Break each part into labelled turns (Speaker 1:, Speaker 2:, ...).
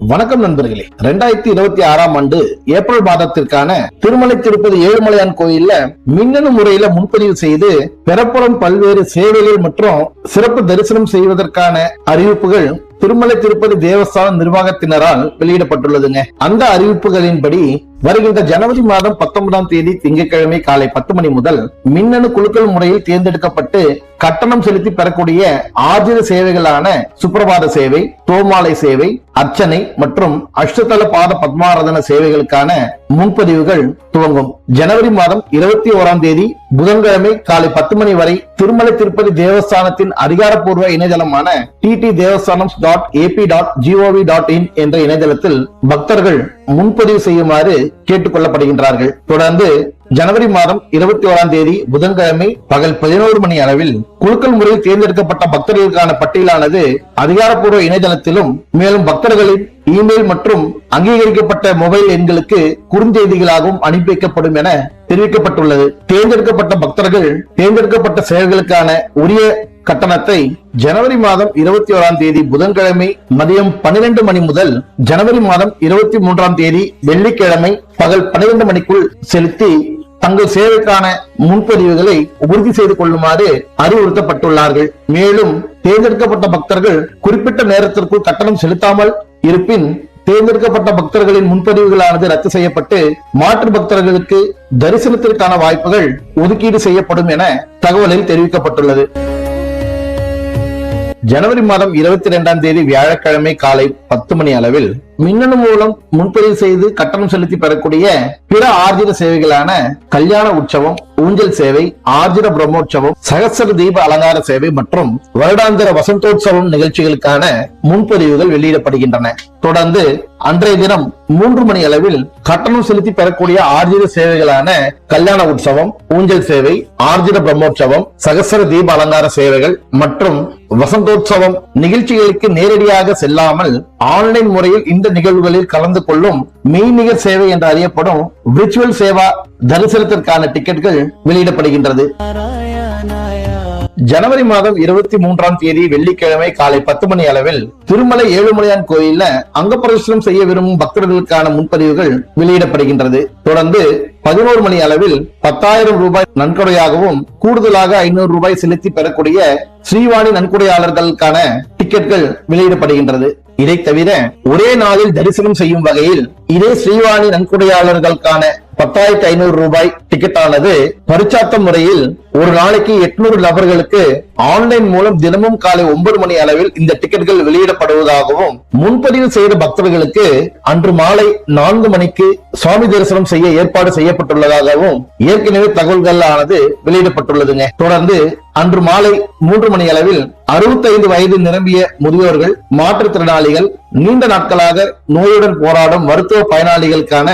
Speaker 1: வணக்கம் நண்பர்களே. 2026ஆம் ஆண்டு ஏப்ரல் மாதத்திற்கான திருமலை திருப்பதி ஏழுமலையான் கோயில்ல மின்னணு முறையில முன்பதிவு செய்து பெறப்படும் பல்வேறு சேவைகள் மற்றும் சிறப்பு தரிசனம் செய்வதற்கான அறிவிப்புகள் திருமலை திருப்பதி தேவஸ்தான நிர்வாகத்தினரால் வெளியிடப்பட்டுள்ளதுங்க. அந்த அறிவிப்புகளின்படி வருகின்ற ஜனவரி மாதம் 19ஆம் தேதி திங்கட்கிழமை காலை 10 மணி முதல் மின்னணு குலுக்கல் முறையில் தேர்ந்தெடுக்கப்பட்டு கட்டணம் செலுத்தி பெறக்கூடிய ஆர்ஜித சேவைகளான சுப்பிரபாத சேவை, தோமாலை சேவை, அர்ச்சனை மற்றும் அஷ்டதல பாத பத்மாராதன சேவைகளுக்கான முன்பதிவுகள் துவங்கும். ஜனவரி மாதம் 21ஆம் தேதி புதன்கிழமை காலை 10 மணி வரை திருமலை திருப்பதி தேவஸ்தானத்தின் அதிகாரப்பூர்வ இணையதளமான ttdevastanam.ap.gov.in என்ற இணையதளத்தில் பக்தர்கள் முன்பதிவு செய்யுமாறு கேட்டுக் கொள்ளப்படுகின்றார்கள். தொடர்ந்து ஜனவரி மாதம் 21ஆம் தேதி புதன்கிழமை பகல் 11 மணி அளவில் குலுக்கல் முறையில் தேர்ந்தெடுக்கப்பட்ட பக்தர்களுக்கான பட்டியலானது அதிகாரப்பூர்வ இணையதளத்திலும் மேலும் பக்தர்களின் இமெயில் மற்றும் அங்கீகரிக்கப்பட்ட மொபைல் எண்களுக்கு குறுஞ்செய்திகளாகவும் அனுப்பி வைக்கப்படும் என தெரிவிக்கப்பட்டுள்ளது. தேர்ந்தெடுக்கப்பட்ட பக்தர்கள் தேர்ந்தெடுக்கப்பட்ட செயல்களுக்கான உரிய கட்டணத்தை ஜனவரி மாதம் 21ஆம் தேதி புதன்கிழமை மதியம் 12 மணி முதல் ஜனவரி மாதம் 23ஆம் தேதி வெள்ளிக்கிழமை பகல் 12 மணிக்குள் செலுத்தி தங்கள் சேவைக்கான முன்பதிவுகளை உறுதி செய்து கொள்ளுமாறு அறிவுறுத்தப்பட்டுள்ளார்கள். மேலும் தேர்ந்தெடுக்கப்பட்ட பக்தர்கள் குறிப்பிட்ட நேரத்திற்குள் கட்டணம் செலுத்தாமல் இருப்பின் தேர்ந்தெடுக்கப்பட்ட பக்தர்களின் முன்பதிவுகளானது ரத்து செய்யப்பட்டு மாற்று பக்தர்களுக்கு தரிசனத்திற்கான வாய்ப்புகள் ஒதுக்கீடு செய்யப்படும் என தகவலில் தெரிவிக்கப்பட்டுள்ளது. ஜனவரி மாதம் 22ஆம் தேதி வியாழக்கிழமை காலை 10 மணி அளவில் மின்னணு மூலம் முன்பதிவு செய்து கட்டணம் செலுத்தி பெறக்கூடிய பிற ஆர்ஜித சேவைகளான கல்யாண உற்சவம், ஊஞ்சல் சேவை, ஆர்ஜித பிரம்மோற்சவம், சகஸ்ர தீப அலங்கார சேவை மற்றும் வருடாந்திர வசந்தோற்சவம் நிகழ்ச்சிகளுக்கான முன்பதிவுகள் வெளியிடப்படுகின்றன. தொடர்ந்து அன்றைய தினம் 3 மணி அளவில் கட்டணம் செலுத்தி பெறக்கூடிய ஆர்ஜித சேவைகளான கல்யாண உற்சவம், ஊஞ்சல் சேவை, ஆர்ஜித பிரம்மோற்சவம், சகஸ்ர தீப அலங்கார சேவைகள் மற்றும் வசந்தோற்சவம் நிகழ்ச்சிகளுக்கு நேரடியாக செல்லாமல் ஆன்லைன் முறையில் இந்த நிகழ்வுகளில் கலந்து கொள்ளும் மெய்நிகர் சேவை என்று அறியப்படும் விர்ச்சுவல் சேவா தரிசனத்திற்கான டிக்கெட்டுகள் வெளியிடப்படுகின்றது. ஜனவரி மாதம் 23ஆம் தேதி வெள்ளிக்கிழமை காலை 10 மணி அளவில் திருமலை ஏழுமலையான் கோயில்ல அங்கப்பிரவேசனம் செய்ய விரும்பும் பக்தர்களுக்கான முன்பதிவுகள் வெளியிடப்படுகின்றது. தொடர்ந்து 11 மணி அளவில் 10,000 ரூபாய் நன்கொடையாகவும் கூடுதலாக 500 ரூபாய் செலுத்தி பெறக்கூடிய ஸ்ரீவாணி நன்கொடையாளர்களுக்கான டிக்கெட்டுகள் வெளியிடப்படுகின்றது. இதை தவிர ஒரே நாளில் தரிசனம் செய்யும் வகையில் இதே ஸ்ரீவாணி நன்கொடையாளர்களுக்கான 10,500 ரூபாய் டிக்கெட் ஆனது பரிச்சார்த்த முறையில் ஒரு நாளைக்கு 800 நபர்களுக்கு ஆன்லைன் மூலம் தினமும் காலை 9 மணி அளவில் இந்த டிக்கெட்டுகள் வெளியிடப்படுவதாகவும் முன்பதிவு செய்த பக்தர்களுக்கு அன்று மாலை 4 மணிக்கு சுவாமி தரிசனம் செய்ய ஏற்பாடு செய்யப்பட்டுள்ளதாகவும் ஏற்கனவே தகவல்கள் ஆனது வெளியிடப்பட்டுள்ளதுங்க. தொடர்ந்து அன்று மாலை 3 மணி அளவில் 65 வயது நிரம்பிய முதியோர்கள், மாற்றுத்திறனாளிகள், நீண்ட நாட்களாக நோயுடன் போராடும் மருத்துவ பயனாளிகளுக்கான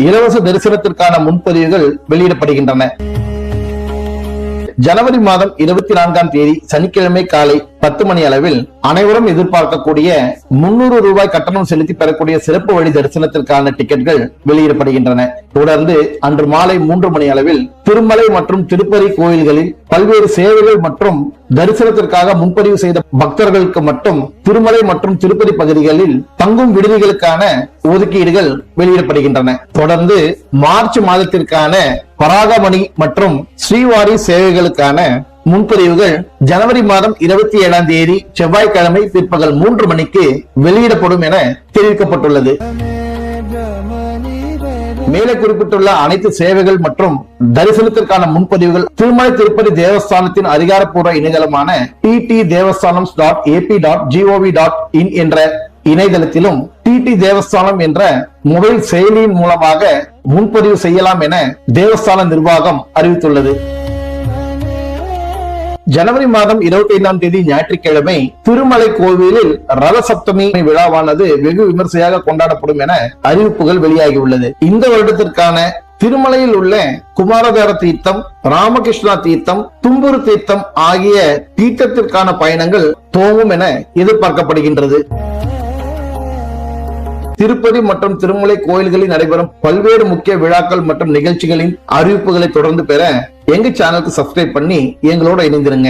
Speaker 1: இலவச தரிசனத்திற்கான முன்பதிவுகள் வெளியிடப்படுகின்றன. ஜனவரி மாதம் 24ஆம் தேதி சனிக்கிழமை காலை 10 மணி அளவில் அனைவரும் எதிர்பார்க்கக்கூடிய 300 ரூபாய் கட்டணம் செலுத்தி பெறக்கூடிய சிறப்பு வழி தரிசனத்திற்கான டிக்கெட்டுகள் வெளியிடப்படுகின்றன. தொடர்ந்து அன்று மாலை 3 மணி அளவில் திருமலை மற்றும் திருப்பதி கோயில்களில் பல்வேறு சேவைகள் மற்றும் தரிசனத்திற்காக முன்பதிவு செய்த பக்தர்களுக்கு மட்டும் திருமலை மற்றும் திருப்பதி பகுதிகளில் தங்கும் விடுதிகளுக்கான ஒதுக்கீடுகள் வெளியிடப்படுகின்றன. தொடர்ந்து மார்ச் மாதத்திற்கான பராகமணி மற்றும் ஸ்ரீவாரி சேவைகளுக்கான முன்பதிவுகள் ஜனவரி மாதம் 27ஆம் தேதி செவ்வாய்க்கிழமை பிற்பகல் 3 மணிக்கு வெளியிடப்படும் என தெரிவிக்கப்பட்டுள்ளது. மேலே குறிப்பிட்டுள்ள அனைத்து சேவைகள் மற்றும் தரிசனத்திற்கான முன்பதிவுகள் திருமலை திருப்பதி தேவஸ்தானத்தின் அதிகாரப்பூர்வ இணையதளமான ttdevastanam.ap.gov.in என்ற இணையதளத்திலும் டிடி தேவஸ்தானம் என்ற மொபைல் செயலியின் மூலமாக முன்பதிவு செய்யலாம் என தேவஸ்தான நிர்வாகம் அறிவித்துள்ளது. ஜனவரி மாதம் 25ஆம் தேதி ஞாயிற்றுக்கிழமை திருமலை கோவிலில் ரத சப்தமி விழாவானது வெகு விமர்சையாக கொண்டாடப்படும் என அறிவிப்புகள் வெளியாகியுள்ளது. இந்த வருடத்திற்கான திருமலையில் உள்ள குமாரதார தீர்த்தம், ராமகிருஷ்ணா தீர்த்தம், தும்புரு தீர்த்தம் ஆகிய தீர்த்தத்திற்கான பயணங்கள் துவங்கும் என எதிர்பார்க்கப்படுகின்றது. திருப்பதி மற்றும் திருமலை கோயில்களில் நடைபெறும் பல்வேறு முக்கிய விழாக்கள் மற்றும் நிகழ்ச்சிகளின் அறிவிப்புகளை தொடர்ந்து பெற எங்க சேனலுக்கு சப்ஸ்கிரைப் பண்ணி எங்களோட இணைந்திருங்க.